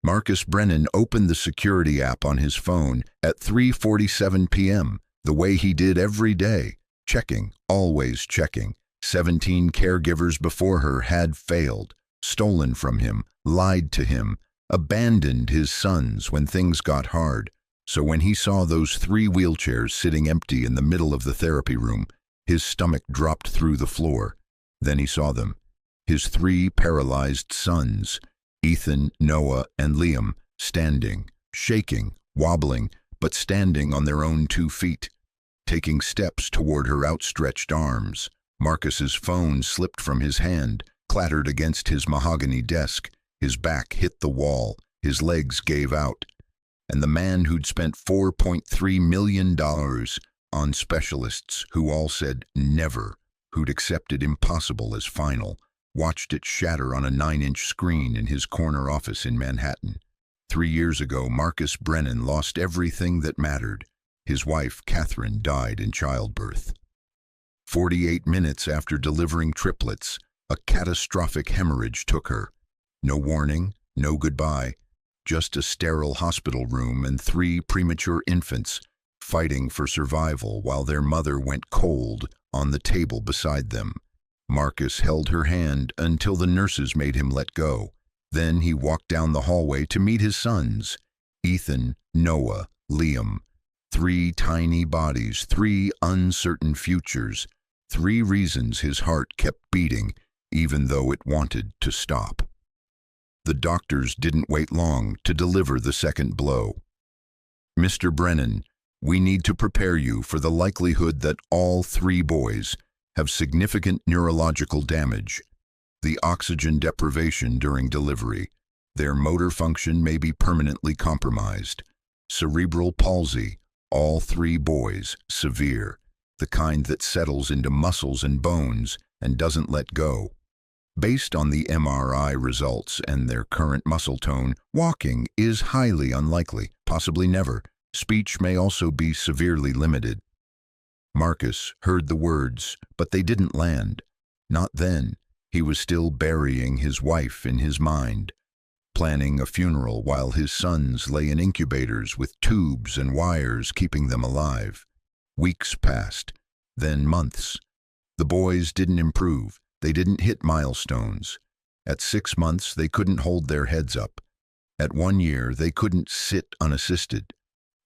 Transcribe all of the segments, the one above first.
Marcus Brennan opened the security app on his phone at 3:47 p.m., the way he did every day, checking, always checking. 17 caregivers before her had failed, stolen from him, lied to him, abandoned his sons when things got hard. So when he saw those 3 wheelchairs sitting empty in the middle of the therapy room, his stomach dropped through the floor. Then he saw them, his 3 paralyzed sons, Ethan, Noah, and Liam, standing, shaking, wobbling, but standing on their own 2 feet, taking steps toward her outstretched arms. Marcus's phone slipped from his hand, clattered against his mahogany desk. His back hit the wall, his legs gave out. And the man who'd spent $4.3 million on specialists who all said never, who'd accepted impossible as final, watched it shatter on a 9-inch screen in his corner office in Manhattan. 3 years ago, Marcus Brennan lost everything that mattered. His wife, Catherine, died in childbirth. 48 minutes after delivering triplets, a catastrophic hemorrhage took her. No warning, no goodbye, just a sterile hospital room and 3 premature infants fighting for survival while their mother went cold on the table beside them. Marcus held her hand until the nurses made him let go. Then he walked down the hallway to meet his sons, Ethan, Noah, Liam. 3 tiny bodies, 3 uncertain futures, 3 reasons his heart kept beating, even though it wanted to stop. The doctors didn't wait long to deliver the second blow. "Mr. Brennan, we need to prepare you for the likelihood that all 3 boys have significant neurological damage, the oxygen deprivation during delivery. Their motor function may be permanently compromised. Cerebral palsy, all 3 boys, severe, the kind that settles into muscles and bones and doesn't let go. Based on the MRI results and their current muscle tone, walking is highly unlikely, possibly never. Speech may also be severely limited." Marcus heard the words, but they didn't land. Not then. He was still burying his wife in his mind, planning a funeral while his sons lay in incubators with tubes and wires keeping them alive. Weeks passed, then months. The boys didn't improve. They didn't hit milestones. At 6 months, they couldn't hold their heads up. At 1 year, they couldn't sit unassisted.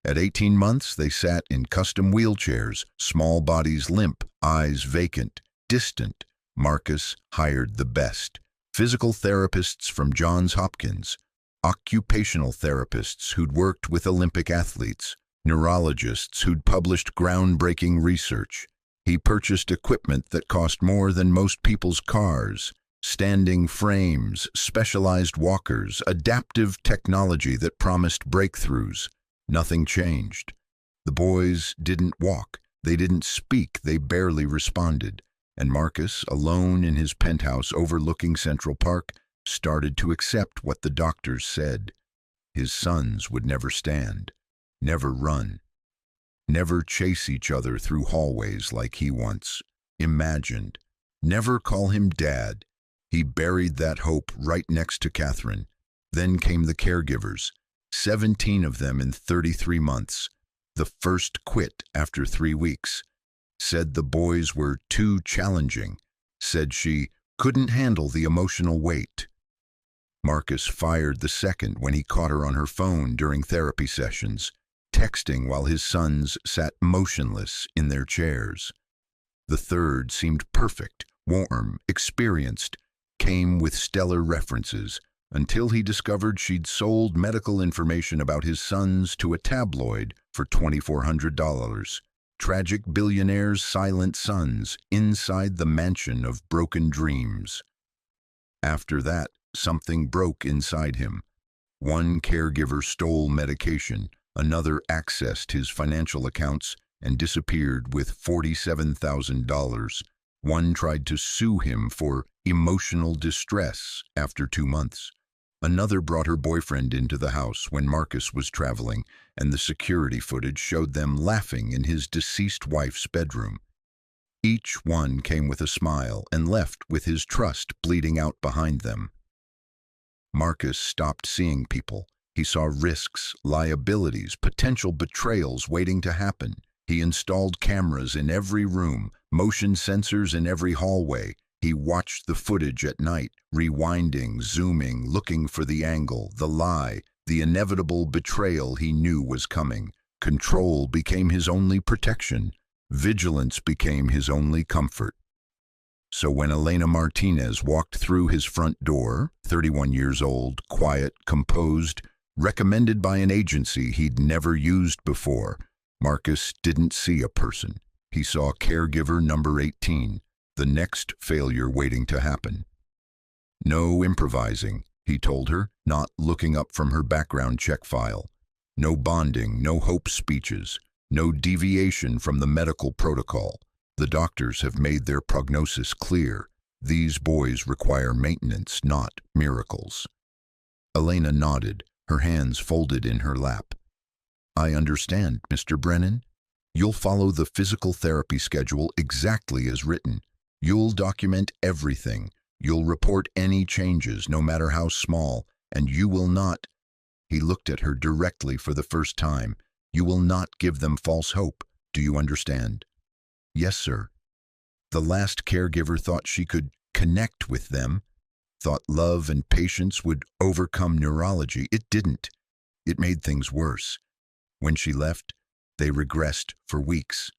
At 18 months, they sat in custom wheelchairs, small bodies limp, eyes vacant, distant. Marcus hired the best. Physical therapists from Johns Hopkins, occupational therapists who'd worked with Olympic athletes, neurologists who'd published groundbreaking research. He purchased equipment that cost more than most people's cars, standing frames, specialized walkers, adaptive technology that promised breakthroughs. Nothing changed. The boys didn't walk, they didn't speak, they barely responded. And Marcus, alone in his penthouse overlooking Central Park, started to accept what the doctors said. His sons would never stand, never run, never chase each other through hallways like he once imagined, never call him Dad. He buried that hope right next to Catherine. Then came the caregivers, 17 of them in 33 months. The first quit after 3 weeks. Said the boys were too challenging. Said she couldn't handle the emotional weight. Marcus fired the second when he caught her on her phone during therapy sessions, texting while his sons sat motionless in their chairs. The third seemed perfect, warm, experienced, came with stellar references, until he discovered she'd sold medical information about his sons to a tabloid for $2,400. Tragic billionaires' silent sons inside the mansion of broken dreams. After that, something broke inside him. One caregiver stole medication, another accessed his financial accounts and disappeared with $47,000. One tried to sue him for emotional distress after 2 months. Another brought her boyfriend into the house when Marcus was traveling, and the security footage showed them laughing in his deceased wife's bedroom. Each one came with a smile and left with his trust bleeding out behind them. Marcus stopped seeing people. He saw risks, liabilities, potential betrayals waiting to happen. He installed cameras in every room, motion sensors in every hallway. He watched the footage at night, rewinding, zooming, looking for the angle, the lie, the inevitable betrayal he knew was coming. Control became his only protection. Vigilance became his only comfort. So when Elena Martinez walked through his front door, 31 years old, quiet, composed, recommended by an agency he'd never used before, Marcus didn't see a person. He saw caregiver number 18, the next failure waiting to happen. No improvising, he told her, not looking up from her background check file. No bonding, no hope speeches, no deviation from the medical protocol. The doctors have made their prognosis clear. These boys require maintenance, not miracles. Elena nodded, her hands folded in her lap. I understand, Mr. Brennan. You'll follow the physical therapy schedule exactly as written. You'll document everything. You'll report any changes, no matter how small, and you will not. He looked at her directly for the first time. You will not give them false hope. Do you understand? Yes, sir. The last caregiver thought she could connect with them, thought love and patience would overcome neurology. It didn't. It made things worse. When she left, they regressed for weeks.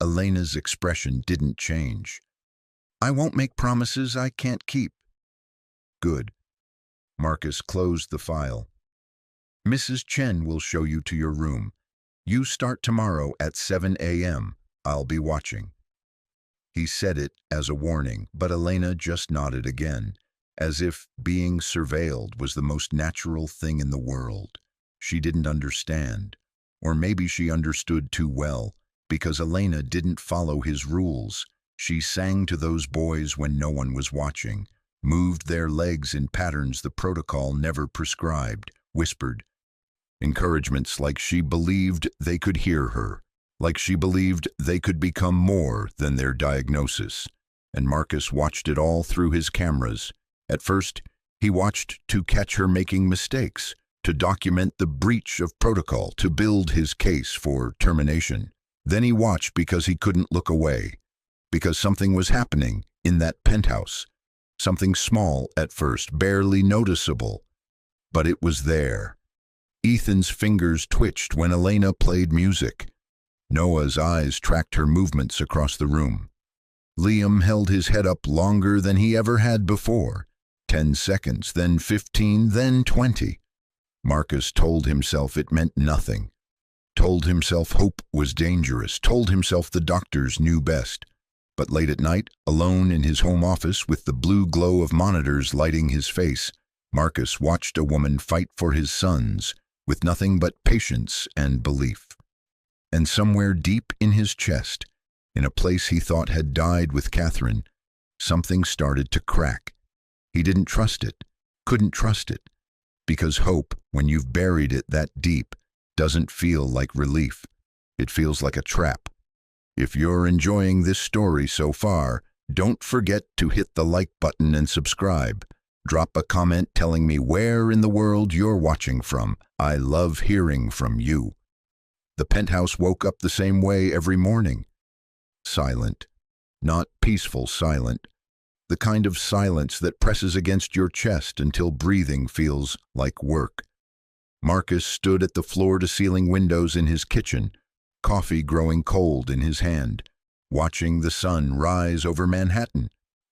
Elena's expression didn't change. I won't make promises I can't keep. Good. Marcus closed the file. Mrs. Chen will show you to your room. You start tomorrow at 7 a.m. I'll be watching. He said it as a warning, but Elena just nodded again, as if being surveilled was the most natural thing in the world. She didn't understand, or maybe she understood too well, because Elena didn't follow his rules. She sang to those boys when no one was watching, moved their legs in patterns the protocol never prescribed, whispered encouragements like she believed they could hear her, like she believed they could become more than their diagnosis. And Marcus watched it all through his cameras. At first, he watched to catch her making mistakes, to document the breach of protocol, to build his case for termination. Then he watched because he couldn't look away, because something was happening in that penthouse. Something small at first, barely noticeable, but it was there. Ethan's fingers twitched when Elena played music. Noah's eyes tracked her movements across the room. Liam held his head up longer than he ever had before. 10 seconds, then 15, then 20. Marcus told himself it meant nothing. Told himself hope was dangerous. Told himself the doctors knew best. But late at night, alone in his home office with the blue glow of monitors lighting his face, Marcus watched a woman fight for his sons with nothing but patience and belief. And somewhere deep in his chest, in a place he thought had died with Catherine, something started to crack. He didn't trust it, couldn't trust it, because hope, when you've buried it that deep, doesn't feel like relief. It feels like a trap. If you're enjoying this story so far, don't forget to hit the like button and subscribe. Drop a comment telling me where in the world you're watching from. I love hearing from you. The penthouse woke up the same way every morning. Silent. Not peaceful silent. The kind of silence that presses against your chest until breathing feels like work. Marcus stood at the floor-to-ceiling windows in his kitchen, coffee growing cold in his hand, watching the sun rise over Manhattan.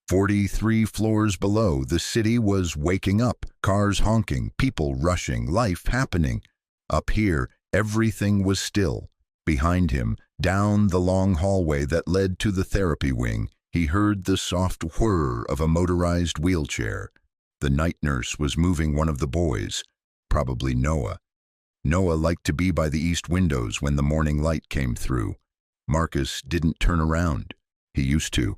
43 floors below, the city was waking up, cars honking, people rushing, life happening. Up here, everything was still. Behind him, down the long hallway that led to the therapy wing, he heard the soft whir of a motorized wheelchair. The night nurse was moving one of the boys, probably Noah. Noah liked to be by the east windows when the morning light came through. Marcus didn't turn around. He used to.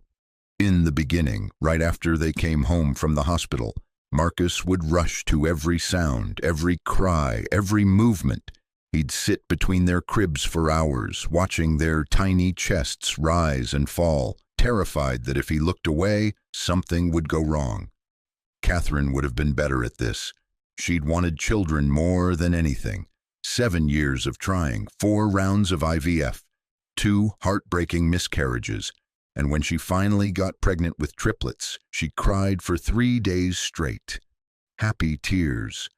In the beginning, right after they came home from the hospital, Marcus would rush to every sound, every cry, every movement. He'd sit between their cribs for hours, watching their tiny chests rise and fall, terrified that if he looked away, something would go wrong. Catherine would have been better at this. She'd wanted children more than anything. 7 years of trying, 4 rounds of IVF, 2 heartbreaking miscarriages, and when she finally got pregnant with triplets, she cried for 3 days straight. Happy tears.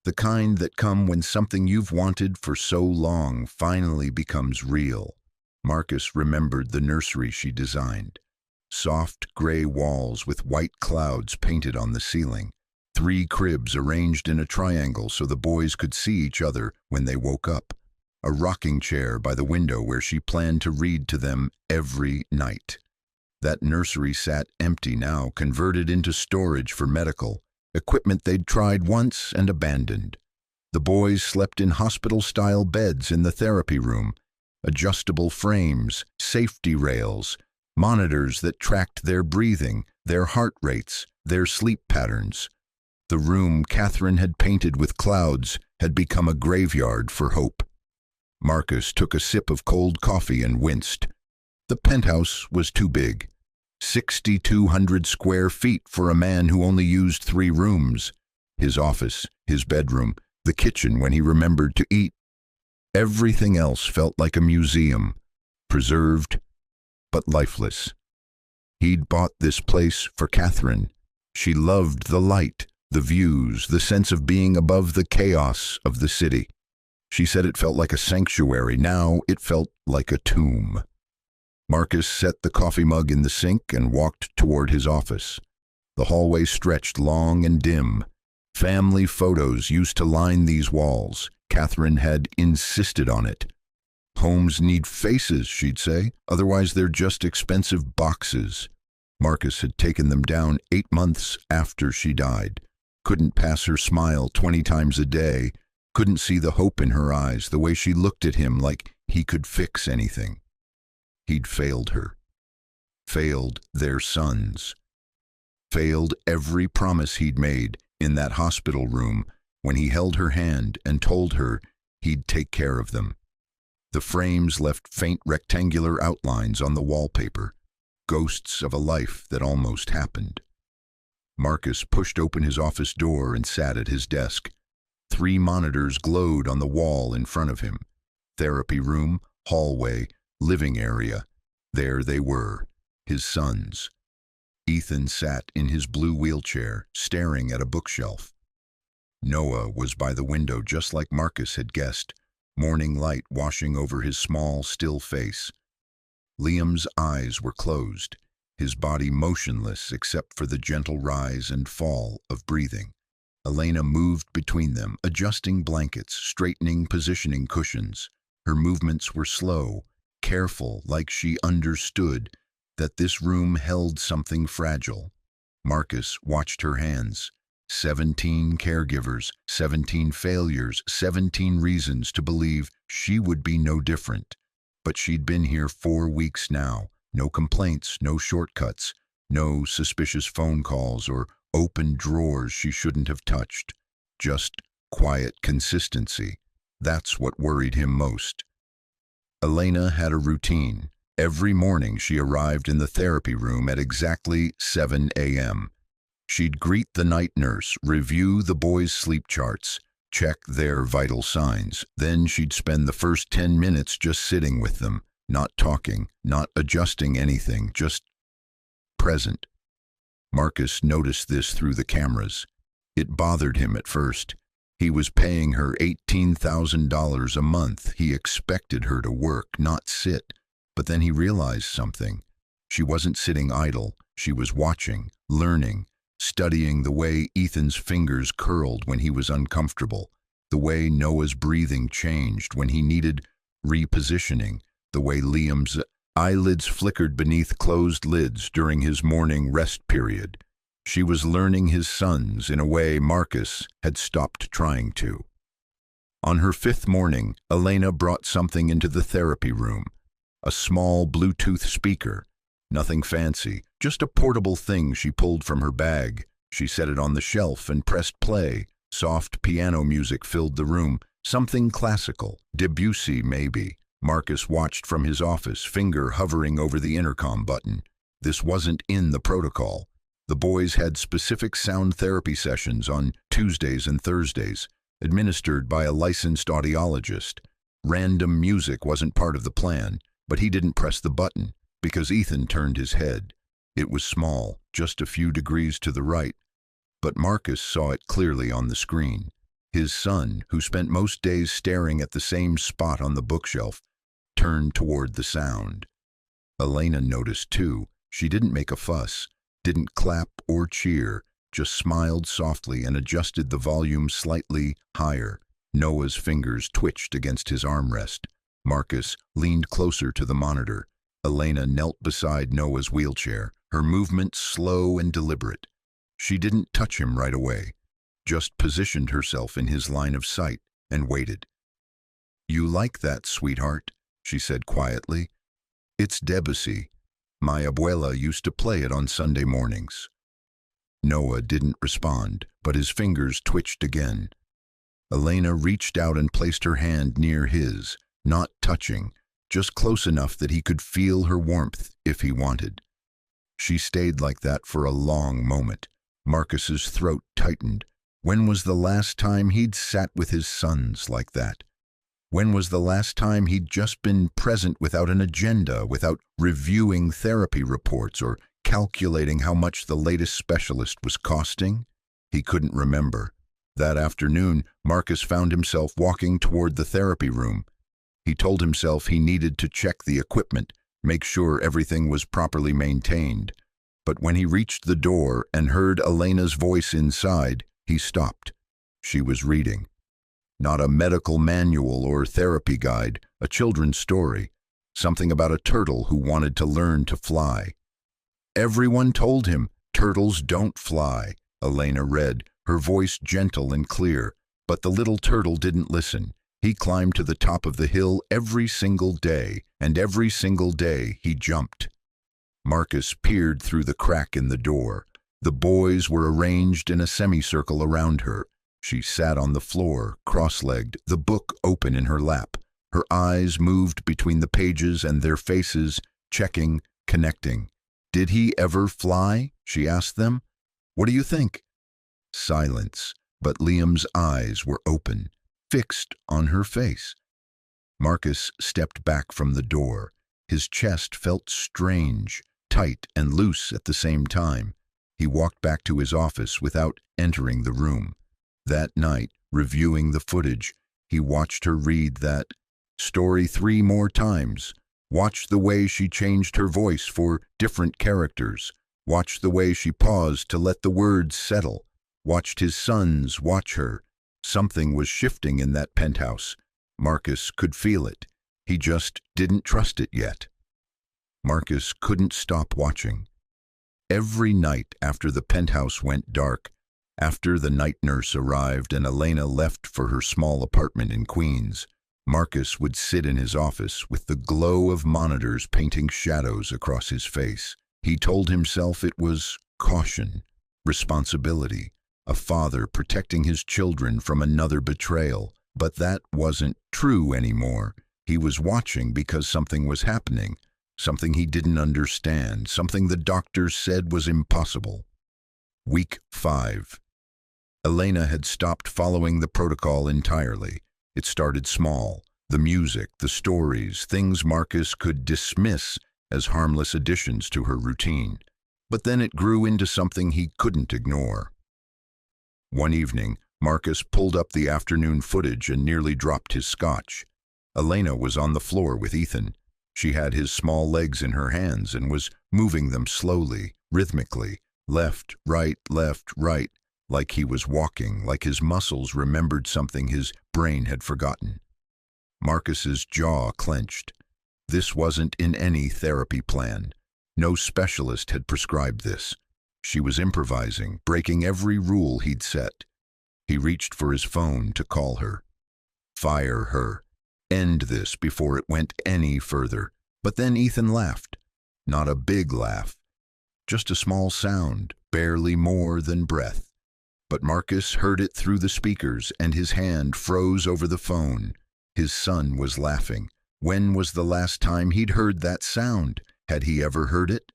The kind that come when something you've wanted for so long finally becomes real. Marcus remembered the nursery she designed. Soft gray walls with white clouds painted on the ceiling. 3 cribs arranged in a triangle so the boys could see each other when they woke up. A rocking chair by the window where she planned to read to them every night. That nursery sat empty now, converted into storage for medical equipment they'd tried once and abandoned. The boys slept in hospital-style beds in the therapy room, adjustable frames, safety rails, monitors that tracked their breathing, their heart rates, their sleep patterns. The room Catherine had painted with clouds had become a graveyard for hope. Marcus took a sip of cold coffee and winced. The penthouse was too big. 6,200 square feet for a man who only used 3 rooms. His office, his bedroom, the kitchen when he remembered to eat. Everything else felt like a museum, preserved but lifeless. He'd bought this place for Catherine. She loved the light, the views, the sense of being above the chaos of the city. She said it felt like a sanctuary. Now it felt like a tomb. Marcus set the coffee mug in the sink and walked toward his office. The hallway stretched long and dim. Family photos used to line these walls. Catherine had insisted on it. Homes need faces, she'd say, otherwise they're just expensive boxes. Marcus had taken them down 8 months after she died. Couldn't pass her smile 20 times a day. Couldn't see the hope in her eyes, the way she looked at him like he could fix anything. He'd failed her. Failed their sons. Failed every promise he'd made in that hospital room when he held her hand and told her he'd take care of them. The frames left faint rectangular outlines on the wallpaper, ghosts of a life that almost happened. Marcus pushed open his office door and sat at his desk. 3 monitors glowed on the wall in front of him. Therapy room, hallway, living area. There they were, his sons. Ethan sat in his blue wheelchair, staring at a bookshelf. Noah was by the window just like Marcus had guessed, morning light washing over his small, still face. Liam's eyes were closed, his body motionless except for the gentle rise and fall of breathing. Elena moved between them, adjusting blankets, straightening, positioning cushions. Her movements were slow, careful, like she understood that this room held something fragile. Marcus watched her hands. 17 caregivers, 17 failures, 17 reasons to believe she would be no different. But she'd been here 4 weeks now. No complaints, no shortcuts, no suspicious phone calls or open drawers she shouldn't have touched. Just quiet consistency. That's what worried him most. Elena had a routine. Every morning she arrived in the therapy room at exactly 7 a.m. She'd greet the night nurse, review the boys' sleep charts, check their vital signs. Then she'd spend the first 10 minutes just sitting with them, not talking, not adjusting anything, just present. Marcus noticed this through the cameras. It bothered him at first. He was paying her $18,000 a month. He expected her to work, not sit. But then he realized something. She wasn't sitting idle. She was watching, learning, studying the way Ethan's fingers curled when he was uncomfortable, the way Noah's breathing changed when he needed repositioning, the way Liam's eyelids flickered beneath closed lids during his morning rest period. She was learning his sons in a way Marcus had stopped trying to. On her 5th morning, Elena brought something into the therapy room, a small Bluetooth speaker. Nothing fancy, just a portable thing she pulled from her bag. She set it on the shelf and pressed play. Soft piano music filled the room, something classical, Debussy maybe. Marcus watched from his office, finger hovering over the intercom button. This wasn't in the protocol. The boys had specific sound therapy sessions on Tuesdays and Thursdays, administered by a licensed audiologist. Random music wasn't part of the plan, but he didn't press the button because Ethan turned his head. It was small, just a few degrees to the right, but Marcus saw it clearly on the screen. His son, who spent most days staring at the same spot on the bookshelf, turned toward the sound. Elena noticed too. She didn't make a fuss, didn't clap or cheer, just smiled softly and adjusted the volume slightly higher. Noah's fingers twitched against his armrest. Marcus leaned closer to the monitor. Elena knelt beside Noah's wheelchair, her movements slow and deliberate. She didn't touch him right away, just positioned herself in his line of sight and waited. "You like that, sweetheart?" she said quietly. "It's Debussy. My abuela used to play it on Sunday mornings." Noah didn't respond, but his fingers twitched again. Elena reached out and placed her hand near his, not touching, just close enough that he could feel her warmth if he wanted. She stayed like that for a long moment. Marcus's throat tightened. When was the last time he'd sat with his sons like that? When was the last time he'd just been present without an agenda, without reviewing therapy reports or calculating how much the latest specialist was costing? He couldn't remember. That afternoon, Marcus found himself walking toward the therapy room. He told himself he needed to check the equipment, make sure everything was properly maintained. But when he reached the door and heard Elena's voice inside, he stopped. She was reading. Not a medical manual or therapy guide, a children's story. Something about a turtle who wanted to learn to fly. "Everyone told him, turtles don't fly," Elena read, her voice gentle and clear. But the little turtle didn't listen. He climbed to the top of the hill every single day, and every single day he jumped. Marcus peered through the crack in the door. The boys were arranged in a semicircle around her. She sat on the floor, cross-legged, the book open in her lap. Her eyes moved between the pages and their faces, checking, connecting. "Did he ever fly?" she asked them. "What do you think?" Silence, but Liam's eyes were open, fixed on her face. Marcus stepped back from the door. His chest felt strange, tight and loose at the same time. He walked back to his office without entering the room. That night, reviewing the footage, he watched her read that story 3 more times. Watched the way she changed her voice for different characters. Watched the way she paused to let the words settle. Watched his sons watch her. Something was shifting in that penthouse. Marcus could feel it. He just didn't trust it yet. Marcus couldn't stop watching. Every night after the penthouse went dark, after the night nurse arrived and Elena left for her small apartment in Queens, Marcus would sit in his office with the glow of monitors painting shadows across his face. He told himself it was caution, responsibility, a father protecting his children from another betrayal. But that wasn't true anymore. He was watching because something was happening, something he didn't understand, something the doctors said was impossible. Week 5. Elena had stopped following the protocol entirely. It started small. The music, the stories, things Marcus could dismiss as harmless additions to her routine. But then it grew into something he couldn't ignore. One evening, Marcus pulled up the afternoon footage and nearly dropped his scotch. Elena was on the floor with Ethan. She had his small legs in her hands and was moving them slowly, rhythmically, left, right, like he was walking, like his muscles remembered something his brain had forgotten. Marcus's jaw clenched. This wasn't in any therapy plan. No specialist had prescribed this. She was improvising, breaking every rule he'd set. He reached for his phone to call her. Fire her. End this before it went any further. But then Ethan laughed. Not a big laugh. Just a small sound, barely more than breath. But Marcus heard it through the speakers and his hand froze over the phone. His son was laughing. When was the last time he'd heard that sound? Had he ever heard it?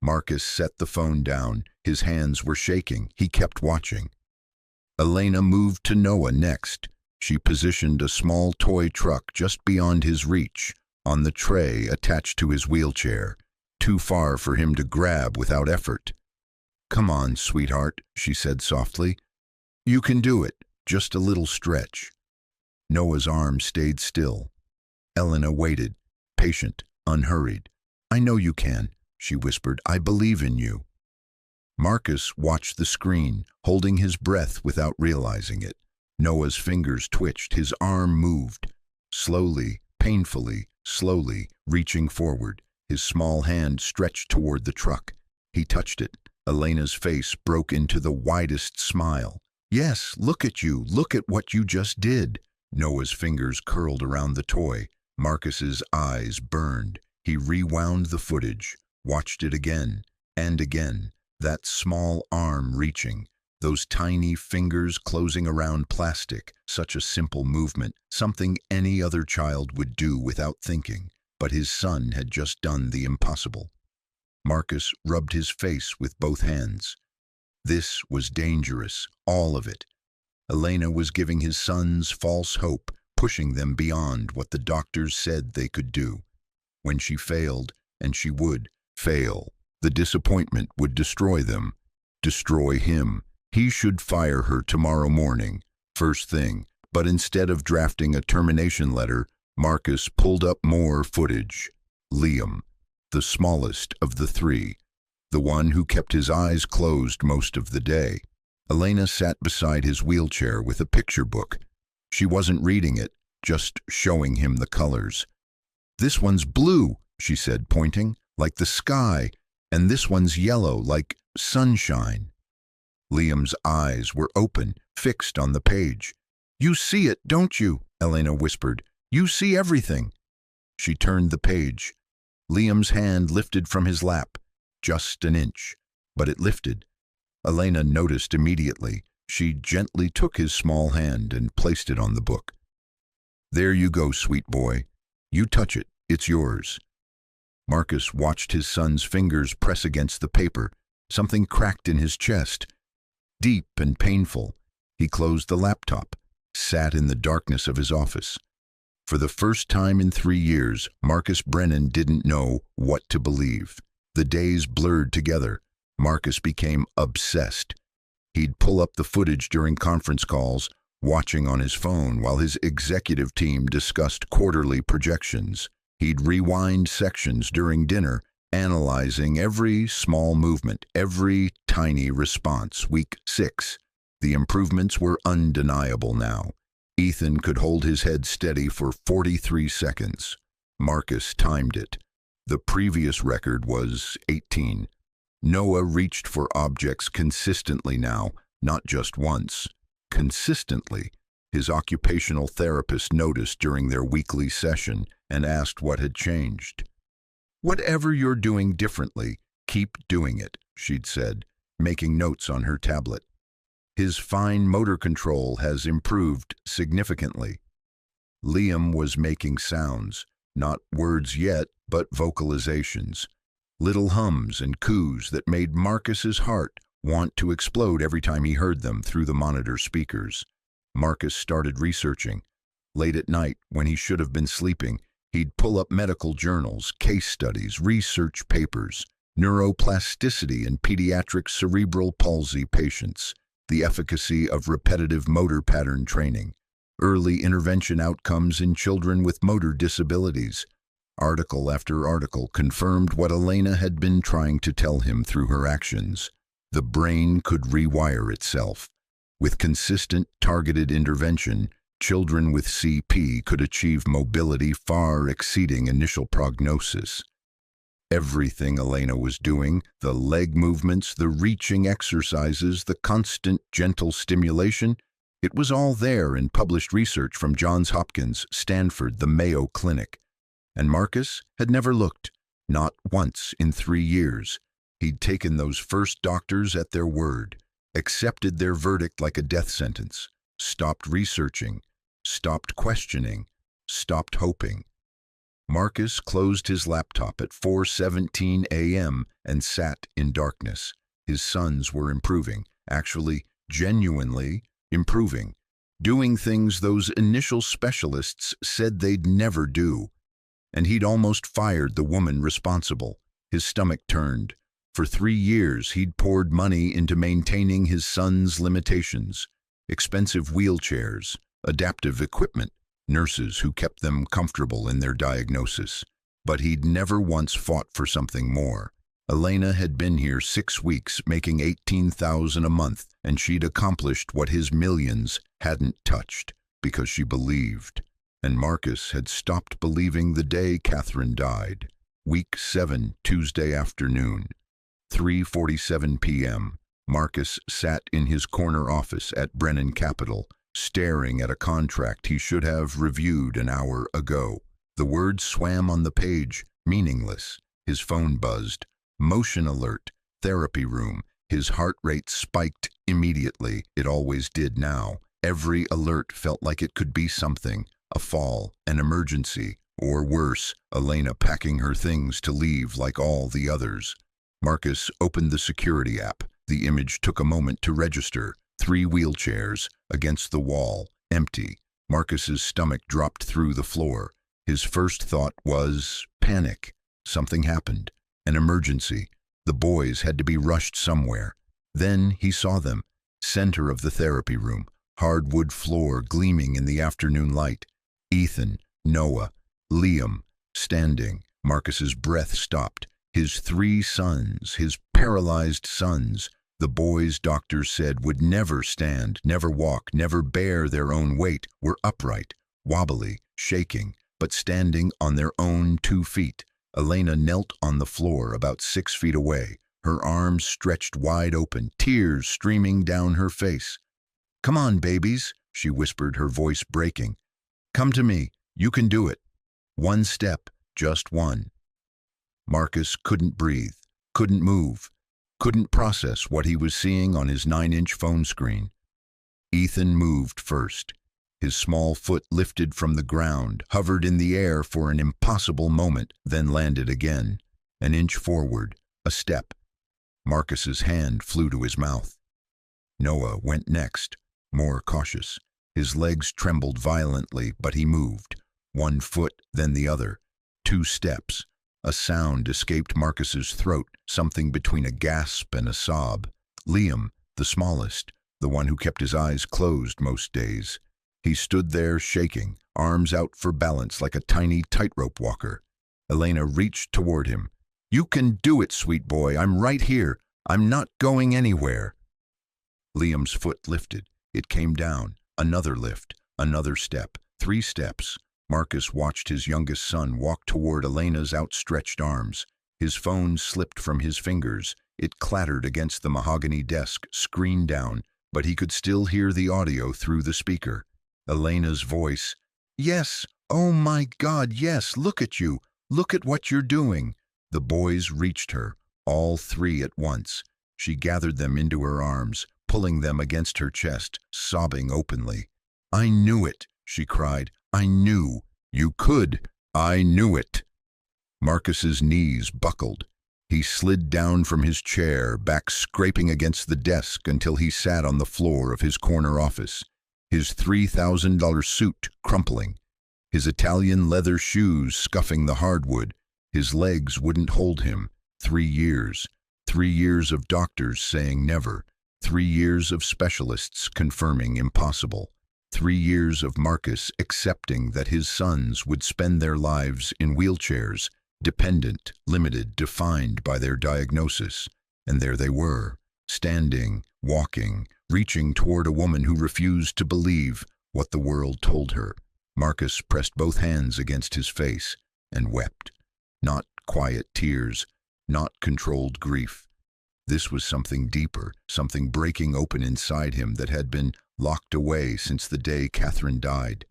Marcus set the phone down. His hands were shaking. He kept watching. Elena moved to Noah next. She positioned a small toy truck just beyond his reach, on the tray attached to his wheelchair, too far for him to grab without effort. "Come on, sweetheart," she said softly. "You can do it, just a little stretch." Noah's arm stayed still. Elena waited, patient, unhurried. "I know you can," she whispered. "I believe in you." Marcus watched the screen, holding his breath without realizing it. Noah's fingers twitched, his arm moved. Slowly, painfully, slowly, reaching forward, his small hand stretched toward the truck. He touched it. Elena's face broke into the widest smile. "Yes, look at you. Look at what you just did." Noah's fingers curled around the toy. Marcus's eyes burned. He rewound the footage, watched it again and again. That small arm reaching, those tiny fingers closing around plastic, such a simple movement, something any other child would do without thinking. But his son had just done the impossible. Marcus rubbed his face with both hands. This was dangerous, all of it. Elena was giving his sons false hope, pushing them beyond what the doctors said they could do. When she failed, and she would fail, the disappointment would destroy them, destroy him. He should fire her tomorrow morning, first thing. But instead of drafting a termination letter, Marcus pulled up more footage. Liam, the smallest of the three, the one who kept his eyes closed most of the day. Elena sat beside his wheelchair with a picture book. She wasn't reading it, just showing him the colors. "This one's blue," she said, pointing, "like the sky, and this one's yellow, like sunshine." Liam's eyes were open, fixed on the page. "You see it, don't you?" Elena whispered. "You see everything." She turned the page. Liam's hand lifted from his lap, just an inch, but it lifted. Elena noticed immediately. She gently took his small hand and placed it on the book. "There you go, sweet boy. You touch it, it's yours." Marcus watched his son's fingers press against the paper. Something cracked in his chest. Deep and painful, he closed the laptop, sat in the darkness of his office. For the first time in 3 years, Marcus Brennan didn't know what to believe. The days blurred together. Marcus became obsessed. He'd pull up the footage during conference calls, watching on his phone while his executive team discussed quarterly projections. He'd rewind sections during dinner, analyzing every small movement, every tiny response. Week 6. The improvements were undeniable now. Ethan could hold his head steady for 43 seconds. Marcus timed it. The previous record was 18. Noah reached for objects consistently now, not just once. Consistently. His occupational therapist noticed during their weekly session and asked what had changed. "Whatever you're doing differently, keep doing it," she'd said, making notes on her tablet. "His fine motor control has improved significantly." Liam was making sounds, not words yet, but vocalizations. Little hums and coos that made Marcus's heart want to explode every time he heard them through the monitor speakers. Marcus started researching. Late at night, when he should have been sleeping, he'd pull up medical journals, case studies, research papers, neuroplasticity in pediatric cerebral palsy patients, the efficacy of repetitive motor pattern training, early intervention outcomes in children with motor disabilities. Article after article confirmed what Elena had been trying to tell him through her actions. The brain could rewire itself. With consistent, targeted intervention, children with CP could achieve mobility far exceeding initial prognosis. Everything Elena was doing, the leg movements, the reaching exercises, the constant, gentle stimulation, it was all there in published research from Johns Hopkins, Stanford, the Mayo Clinic. And Marcus had never looked, not once in 3 years. He'd taken those first doctors at their word, accepted their verdict like a death sentence, stopped researching, stopped questioning, stopped hoping. Marcus closed his laptop at 4:17 a.m. and sat in darkness. His sons were improving, actually, genuinely improving, doing things those initial specialists said they'd never do. And he'd almost fired the woman responsible. His stomach turned. For 3 years, he'd poured money into maintaining his sons' limitations. Expensive wheelchairs, adaptive equipment, nurses who kept them comfortable in their diagnosis. But he'd never once fought for something more. Elena had been here 6 weeks, making $18,000 a month, and she'd accomplished what his millions hadn't touched, because she believed. And Marcus had stopped believing the day Catherine died. Week 7, Tuesday afternoon. 3:47 p.m. Marcus sat in his corner office at Brennan Capital, staring at a contract he should have reviewed an hour ago. The words swam on the page, meaningless. His phone buzzed. Motion alert, therapy room. His heart rate spiked immediately. It always did now. Every alert felt like it could be something. A fall, an emergency, or worse, Elena packing her things to leave like all the others. Marcus opened the security app. The image took a moment to register. 3 wheelchairs, against the wall, empty. Marcus's stomach dropped through the floor. His first thought was panic. Something happened. An emergency. The boys had to be rushed somewhere. Then he saw them. Center of the therapy room. Hardwood floor gleaming in the afternoon light. Ethan, Noah, Liam, standing. Marcus's breath stopped. His 3 sons, his paralyzed sons, the boys doctors said would never stand, never walk, never bear their own weight, were upright, wobbly, shaking, but standing on their own 2 feet. Elena knelt on the floor about 6 feet away, her arms stretched wide open, tears streaming down her face. "Come on, babies," she whispered, her voice breaking. "Come to me. You can do it. 1 step, just 1. Marcus couldn't breathe, couldn't move, couldn't process what he was seeing on his 9-inch phone screen. Ethan moved first. His small foot lifted from the ground, hovered in the air for an impossible moment, then landed again. An inch forward, a step. Marcus's hand flew to his mouth. Noah went next, more cautious. His legs trembled violently, but he moved. 1 foot, then the other. 2 steps. A sound escaped Marcus's throat, something between a gasp and a sob. Liam, the smallest, the one who kept his eyes closed most days. He stood there shaking, arms out for balance like a tiny tightrope walker. Elena reached toward him. "You can do it, sweet boy. I'm right here. I'm not going anywhere." Liam's foot lifted. It came down. Another lift. Another step. 3 steps. Marcus watched his youngest son walk toward Elena's outstretched arms. His phone slipped from his fingers. It clattered against the mahogany desk, screen down, but he could still hear the audio through the speaker. Elena's voice. "Yes, oh my God, yes, look at you. Look at what you're doing." The boys reached her, all 3 at once. She gathered them into her arms, pulling them against her chest, sobbing openly. "I knew it," she cried. "I knew. You could. I knew it." Marcus's knees buckled. He slid down from his chair, back scraping against the desk until he sat on the floor of his corner office, his $3,000 suit crumpling, his Italian leather shoes scuffing the hardwood. His legs wouldn't hold him. 3 years. 3 years of doctors saying never. 3 years of specialists confirming impossible. 3 years of Marcus accepting that his sons would spend their lives in wheelchairs, dependent, limited, defined by their diagnosis. And there they were, standing, walking, reaching toward a woman who refused to believe what the world told her. Marcus pressed both hands against his face and wept. Not quiet tears, not controlled grief. This was something deeper, something breaking open inside him that had been locked away since the day Catherine died.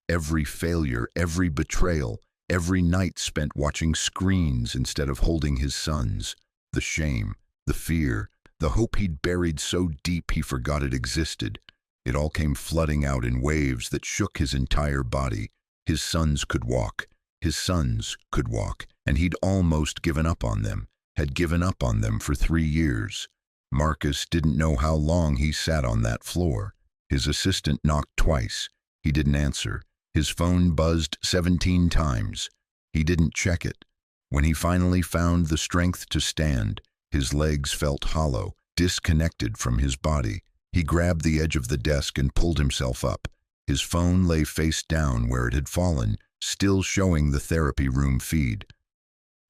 Every failure, every betrayal, every night spent watching screens instead of holding his sons. The shame, the fear, the hope he'd buried so deep he forgot it existed. It all came flooding out in waves that shook his entire body. His sons could walk. His sons could walk, and he'd almost given up on them, had given up on them for 3 years. Marcus didn't know how long he sat on that floor. His assistant knocked twice. He didn't answer. His phone buzzed 17 times. He didn't check it. When he finally found the strength to stand, his legs felt hollow, disconnected from his body. He grabbed the edge of the desk and pulled himself up. His phone lay face down where it had fallen, still showing the therapy room feed.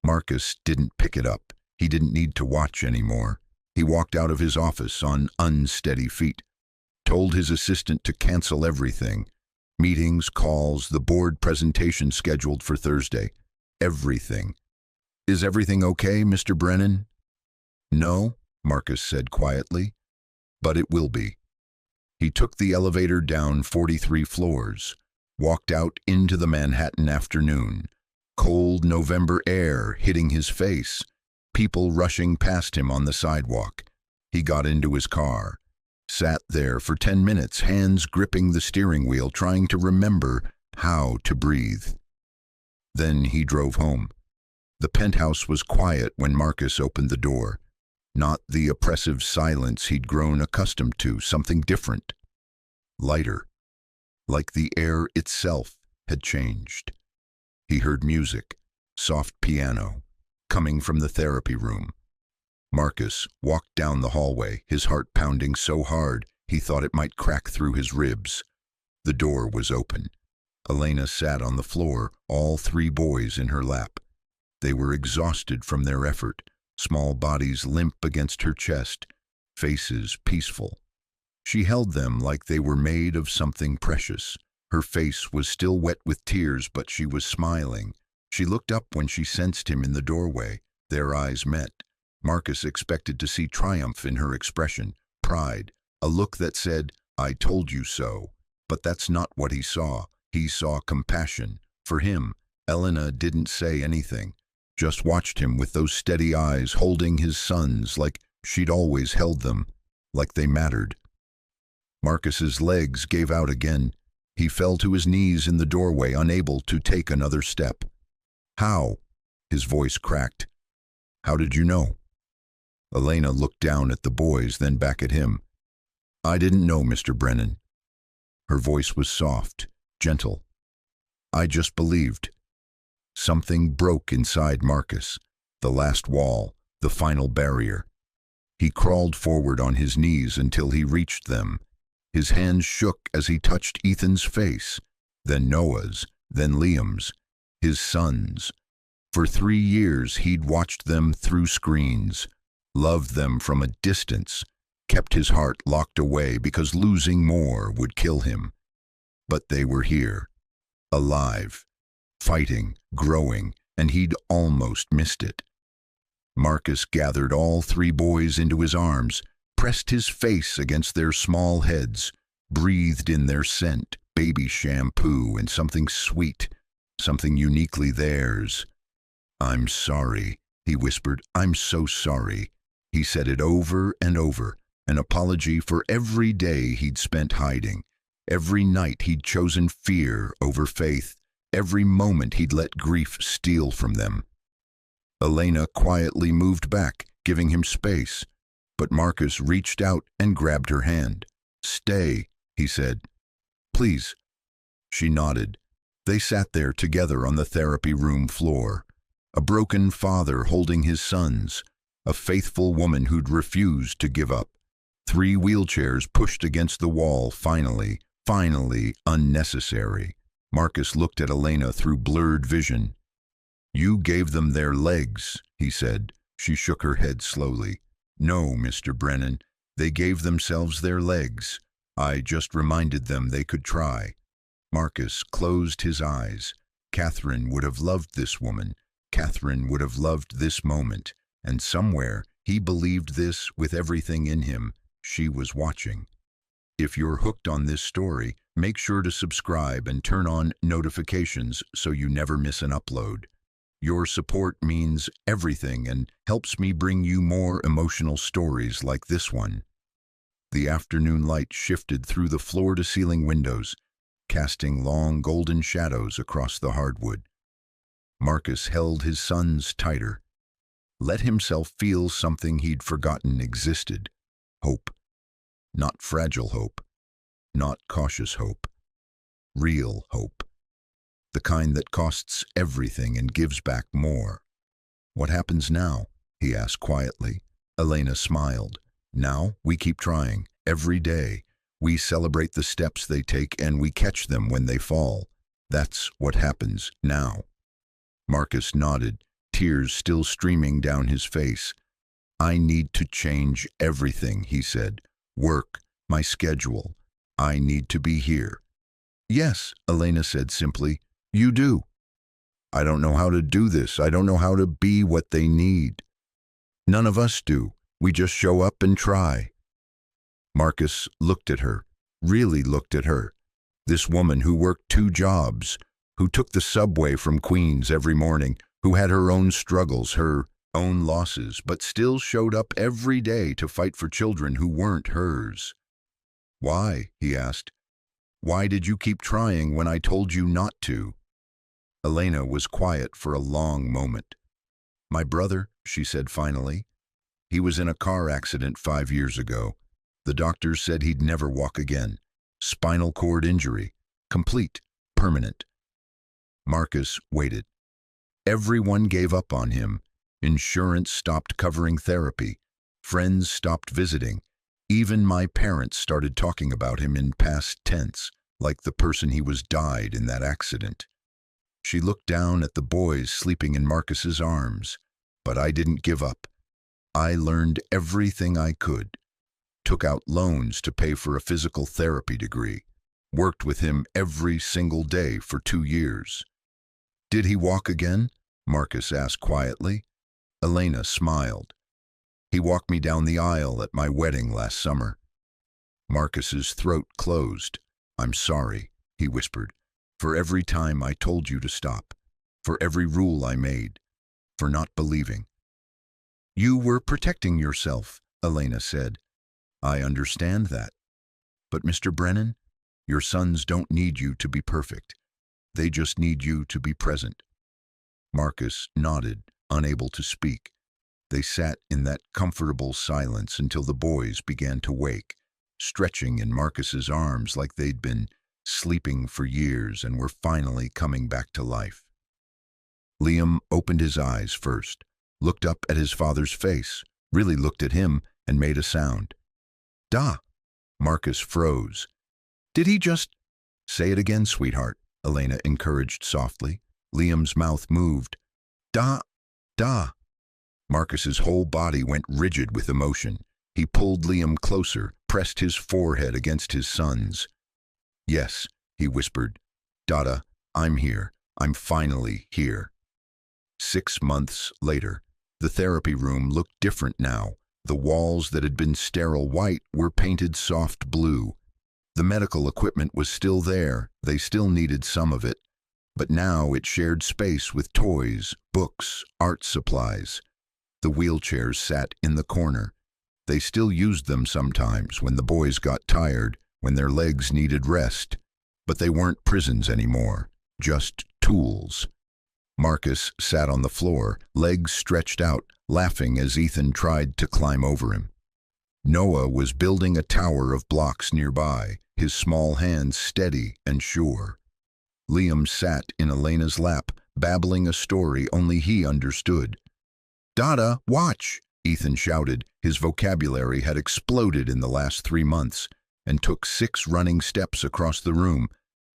Marcus didn't pick it up. He didn't need to watch anymore. He walked out of his office on unsteady feet, told his assistant to cancel everything. Meetings, calls, the board presentation scheduled for Thursday. Everything. "Is everything okay, Mr. Brennan?" "No," Marcus said quietly, "but it will be." He took the elevator down 43 floors, walked out into the Manhattan afternoon. Cold November air hitting his face, people rushing past him on the sidewalk. He got into his car, sat there for 10 minutes, hands gripping the steering wheel, trying to remember how to breathe. Then he drove home. The penthouse was quiet when Marcus opened the door. Not the oppressive silence he'd grown accustomed to, something different. Lighter. Like the air itself had changed. He heard music, soft piano, coming from the therapy room. Marcus walked down the hallway, his heart pounding so hard he thought it might crack through his ribs. The door was open. Elena sat on the floor, all 3 boys in her lap. They were exhausted from their effort, small bodies limp against her chest, faces peaceful. She held them like they were made of something precious. Her face was still wet with tears, but she was smiling. She looked up when she sensed him in the doorway. Their eyes met. Marcus expected to see triumph in her expression, pride, a look that said, "I told you so." But that's not what he saw. He saw compassion. For him, Elena didn't say anything, just watched him with those steady eyes, holding his sons like she'd always held them, like they mattered. Marcus's legs gave out again. He fell to his knees in the doorway, unable to take another step. "How?" His voice cracked. "How did you know?" Elena looked down at the boys, then back at him. "I didn't know, Mr. Brennan." Her voice was soft, gentle. "I just believed." Something broke inside Marcus, the last wall, the final barrier. He crawled forward on his knees until he reached them. His hands shook as he touched Ethan's face, then Noah's, then Liam's, his sons. For 3 years he'd watched them through screens, loved them from a distance, kept his heart locked away because losing more would kill him. But they were here, alive, fighting, growing, and he'd almost missed it. Marcus gathered all 3 boys into his arms, pressed his face against their small heads, breathed in their scent, baby shampoo, and something sweet, something uniquely theirs. "I'm sorry," he whispered. "I'm so sorry." He said it over and over, an apology for every day he'd spent hiding, every night he'd chosen fear over faith, every moment he'd let grief steal from them. Elena quietly moved back, giving him space, but Marcus reached out and grabbed her hand. "Stay," he said. "Please." She nodded. They sat there together on the therapy room floor. A broken father holding his sons, a faithful woman who'd refused to give up. 3 wheelchairs pushed against the wall, finally unnecessary. Marcus looked at Elena through blurred vision. "You gave them their legs," he said. She shook her head slowly. "No, Mr. Brennan, they gave themselves their legs. I just reminded them they could try." Marcus closed his eyes. Catherine would have loved this woman. Catherine would have loved this moment. And somewhere, he believed this with everything in him. She was watching. If you're hooked on this story, make sure to subscribe and turn on notifications so you never miss an upload. Your support means everything and helps me bring you more emotional stories like this one. The afternoon light shifted through the floor-to-ceiling windows, casting long golden shadows across the hardwood. Marcus held his sons tighter, let himself feel something he'd forgotten existed. Hope. Not fragile hope, not cautious hope. Real hope. The kind that costs everything and gives back more. What happens now? He asked quietly. Elena smiled. Now we keep trying, every day. We celebrate the steps they take and we catch them when they fall. That's what happens now. Marcus nodded, tears still streaming down his face. I need to change everything, he said. Work, my schedule. I need to be here. Yes, Elena said simply. You do. I don't know how to do this. I don't know how to be what they need. None of us do. We just show up and try. Marcus looked at her, really looked at her. This woman who worked 2 jobs, who took the subway from Queens every morning, who had her own struggles, her own losses, but still showed up every day to fight for children who weren't hers. Why? He asked. Why did you keep trying when I told you not to? Elena was quiet for a long moment. My brother, she said finally. He was in a car accident 5 years ago. The doctors said he'd never walk again. Spinal cord injury. Complete. Permanent. Marcus waited. Everyone gave up on him. Insurance stopped covering therapy. Friends stopped visiting. Even my parents started talking about him in past tense, like the person he was died in that accident. She looked down at the boys sleeping in Marcus's arms. But I didn't give up. I learned everything I could. Took out loans to pay for a physical therapy degree. Worked with him every single day for 2 years. Did he walk again? Marcus asked quietly. Elena smiled. He walked me down the aisle at my wedding last summer. Marcus's throat closed. I'm sorry, he whispered, for every time I told you to stop, for every rule I made, for not believing. You were protecting yourself, Elena said. I understand that. But Mr. Brennan, your sons don't need you to be perfect. They just need you to be present. Marcus nodded, unable to speak. They sat in that comfortable silence until the boys began to wake, stretching in Marcus's arms like they'd been sleeping for years and were finally coming back to life. Liam opened his eyes first, looked up at his father's face, really looked at him, and made a sound. Da! Marcus froze. Did he just... Say it again, sweetheart, Elena encouraged softly. Liam's mouth moved. Da! Da! Marcus's whole body went rigid with emotion. He pulled Liam closer, pressed his forehead against his son's. Yes, he whispered. Dada, I'm here. I'm finally here. 6 months later, the therapy room looked different now. The walls that had been sterile white were painted soft blue. The medical equipment was still there. They still needed some of it. But now it shared space with toys, books, art supplies. The wheelchairs sat in the corner. They still used them sometimes when the boys got tired, when their legs needed rest. But they weren't prisons anymore, just tools. Marcus sat on the floor, legs stretched out, laughing as Ethan tried to climb over him. Noah was building a tower of blocks nearby, his small hands steady and sure. Liam sat in Elena's lap, babbling a story only he understood. Dada, watch! Ethan shouted. His vocabulary had exploded in the last 3 months, and took 6 running steps across the room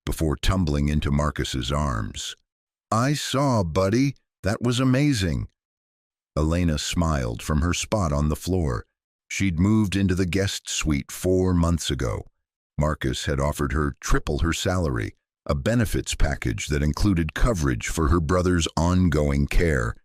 before tumbling into Marcus's arms. I saw, buddy. That was amazing. Elena smiled from her spot on the floor. She'd moved into the guest suite 4 months ago. Marcus had offered her triple her salary, a benefits package that included coverage for her brother's ongoing care,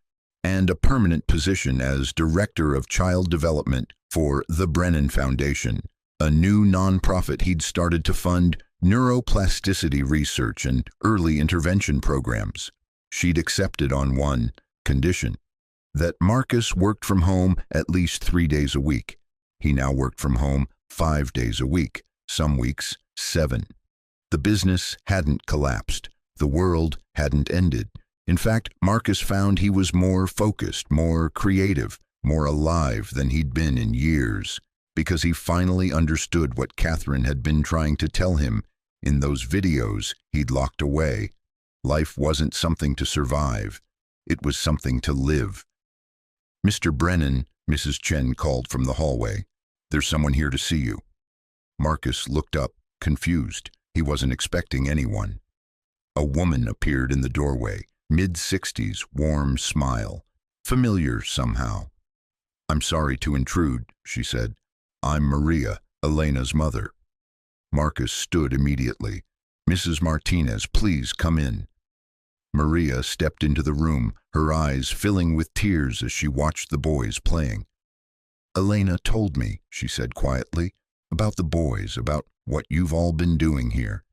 and a permanent position as Director of Child Development for the Brennan Foundation, a new nonprofit he'd started to fund neuroplasticity research and early intervention programs. She'd accepted on one condition, that Marcus worked from home at least 3 days a week. He now worked from home 5 days a week, some weeks 7. The business hadn't collapsed. The world hadn't ended. In fact, Marcus found he was more focused, more creative, more alive than he'd been in years, because he finally understood what Catherine had been trying to tell him in those videos he'd locked away. Life wasn't something to survive. It was something to live. "Mr. Brennan," Mrs. Chen called from the hallway. "There's someone here to see you." Marcus looked up, confused. He wasn't expecting anyone. A woman appeared in the doorway, mid-60s, warm smile. Familiar somehow. "I'm sorry to intrude," she said. "I'm Maria, Elena's mother." Marcus stood immediately. "Mrs. Martinez, please come in." Maria stepped into the room, her eyes filling with tears as she watched the boys playing. "Elena told me," she said quietly, "about the boys, about what you've all been doing here."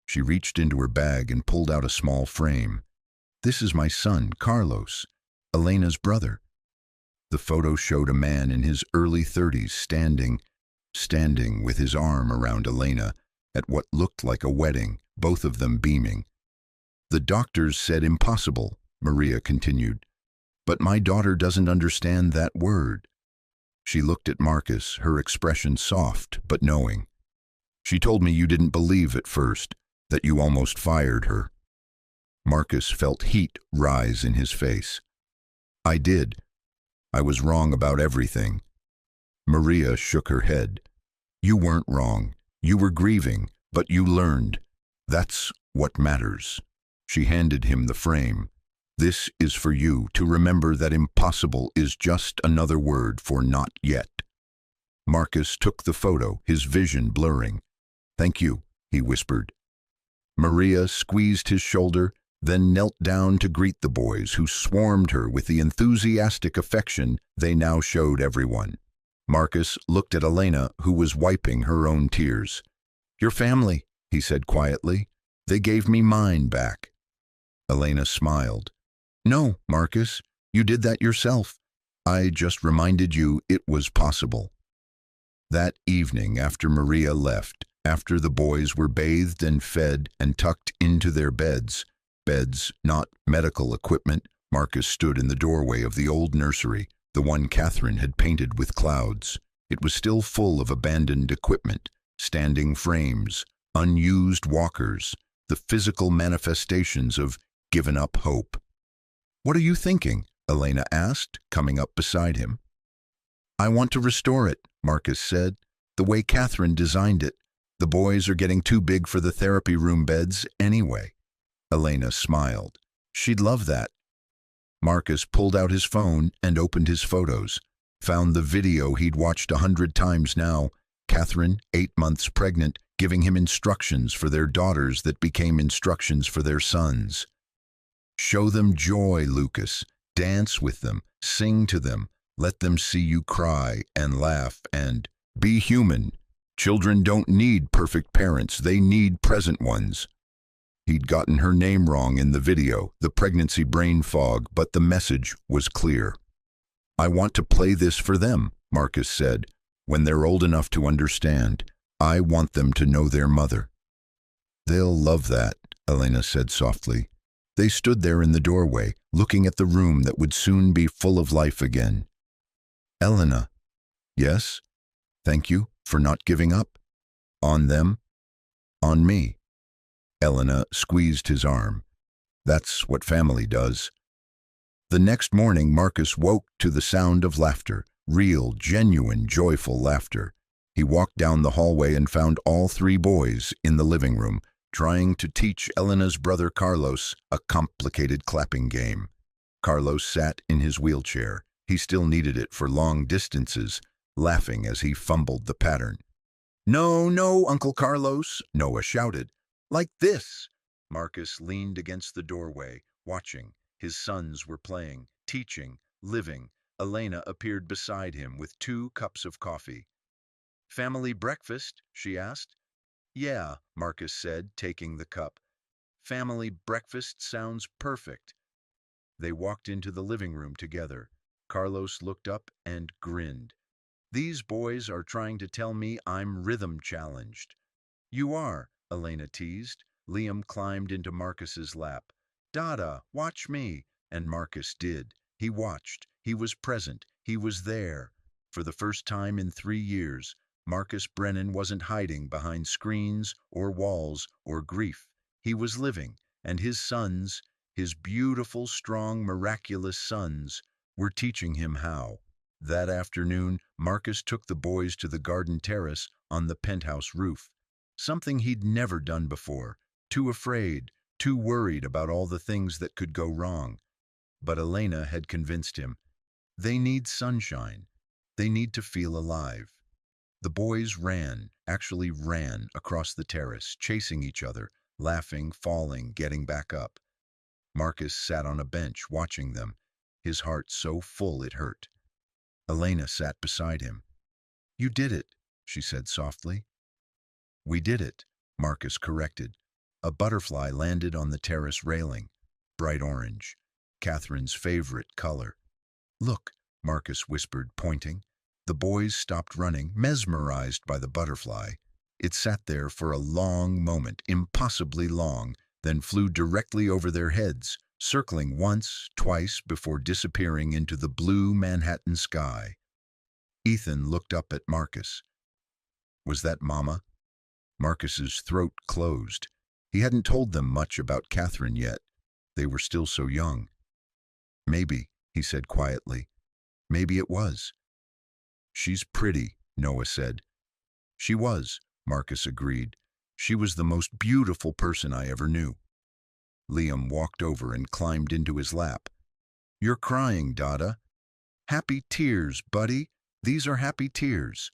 She reached into her bag and pulled out a small frame. "This is my son, Carlos, Elena's brother." The photo showed a man in his early 30s standing with his arm around Elena at what looked like a wedding, both of them beaming. "The doctors said impossible," Maria continued. "But my daughter doesn't understand that word." She looked at Marcus, her expression soft but knowing. "She told me you didn't believe at first, that you almost fired her." Marcus felt heat rise in his face. "I did. I was wrong about everything." Maria shook her head. "You weren't wrong. You were grieving, but you learned. That's what matters." She handed him the frame. "This is for you to remember that impossible is just another word for not yet." Marcus took the photo, his vision blurring. "Thank you," he whispered. Maria squeezed his shoulder, then knelt down to greet the boys, who swarmed her with the enthusiastic affection they now showed everyone. Marcus looked at Elena, who was wiping her own tears. "Your family," he said quietly. "They gave me mine back." Elena smiled. "No, Marcus, you did that yourself. I just reminded you it was possible." That evening, after Maria left, after the boys were bathed and fed and tucked into their beds, not medical equipment, Marcus stood in the doorway of the old nursery, the one Catherine had painted with clouds. It was still full of abandoned equipment, standing frames, unused walkers, the physical manifestations of given-up hope. "What are you thinking?" Elena asked, coming up beside him. "I want to restore it," Marcus said, "the way Catherine designed it. The boys are getting too big for the therapy room beds anyway." Elena smiled. "She'd love that." Marcus pulled out his phone and opened his photos, found the video he'd watched 100 times now, Catherine, 8 months pregnant, giving him instructions for their daughters that became instructions for their sons. "Show them joy, Lucas. Dance with them, sing to them, let them see you cry and laugh and be human. Children don't need perfect parents, they need present ones." He'd gotten her name wrong in the video, the pregnancy brain fog, but the message was clear. "I want to play this for them," Marcus said, "when they're old enough to understand. I want them to know their mother." "They'll love that," Elena said softly. They stood there in the doorway, looking at the room that would soon be full of life again. "Elena." "Yes? Thank you for not giving up." "On them?" "On me." Elena squeezed his arm. "That's what family does." The next morning, Marcus woke to the sound of laughter, real, genuine, joyful laughter. He walked down the hallway and found all 3 boys in the living room, trying to teach Elena's brother Carlos a complicated clapping game. Carlos sat in his wheelchair. He still needed it for long distances, laughing as he fumbled the pattern. "No, no, Uncle Carlos," Noah shouted. "Like this." Marcus leaned against the doorway, watching. His sons were playing, teaching, living. Elena appeared beside him with 2 cups of coffee. "Family breakfast?" she asked. "Yeah," Marcus said, taking the cup. "Family breakfast sounds perfect." They walked into the living room together. Carlos looked up and grinned. "These boys are trying to tell me I'm rhythm challenged." "You are," Elena teased. Liam climbed into Marcus's lap. Dada, watch me. And Marcus did. He watched. He was present. He was there. For the first time in 3 years, Marcus Brennan wasn't hiding behind screens or walls or grief. He was living, and his sons, his beautiful, strong, miraculous sons, were teaching him how. That afternoon, Marcus took the boys to the garden terrace on the penthouse roof. Something he'd never done before, too afraid, too worried about all the things that could go wrong. But Elena had convinced him. They need sunshine. They need to feel alive. The boys actually ran across the terrace, chasing each other, laughing, falling, getting back up. Marcus sat on a bench watching them, his heart so full it hurt. Elena sat beside him. "You did it," she said softly. "We did it," Marcus corrected. A butterfly landed on the terrace railing, bright orange, Catherine's favorite color. "Look," Marcus whispered, pointing. The boys stopped running, mesmerized by the butterfly. It sat there for a long moment, impossibly long, then flew directly over their heads, circling once, twice, before disappearing into the blue Manhattan sky. Ethan looked up at Marcus. "Was that Mama?" Marcus's throat closed. He hadn't told them much about Catherine yet. They were still so young. "Maybe," he said quietly. "Maybe it was." "She's pretty," Noah said. "She was," Marcus agreed. "She was the most beautiful person I ever knew." Liam walked over and climbed into his lap. "You're crying, Dada." "Happy tears, buddy. These are happy tears."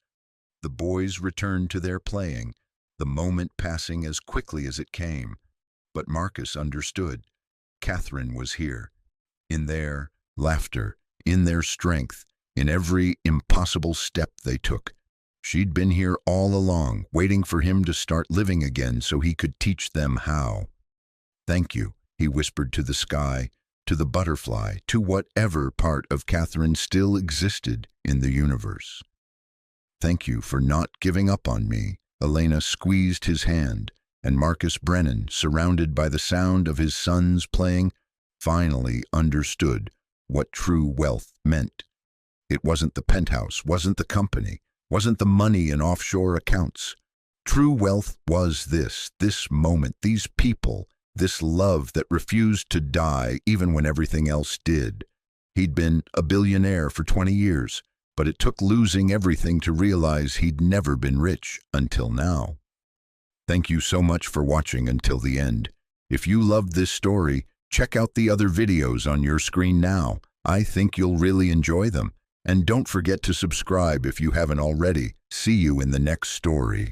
The boys returned to their playing, the moment passing as quickly as it came. But Marcus understood. Catherine was here. In their laughter, in their strength, in every impossible step they took. She'd been here all along, waiting for him to start living again so he could teach them how. "Thank you," he whispered to the sky, to the butterfly, to whatever part of Catherine still existed in the universe. "Thank you for not giving up on me." Elena squeezed his hand, and Marcus Brennan, surrounded by the sound of his sons playing, finally understood what true wealth meant. It wasn't the penthouse, wasn't the company, wasn't the money in offshore accounts. True wealth was this moment, these people, this love that refused to die even when everything else did. He'd been a billionaire for 20 years, but it took losing everything to realize he'd never been rich until now. Thank you so much for watching until the end. If you loved this story, check out the other videos on your screen now. I think you'll really enjoy them. And don't forget to subscribe if you haven't already. See you in the next story.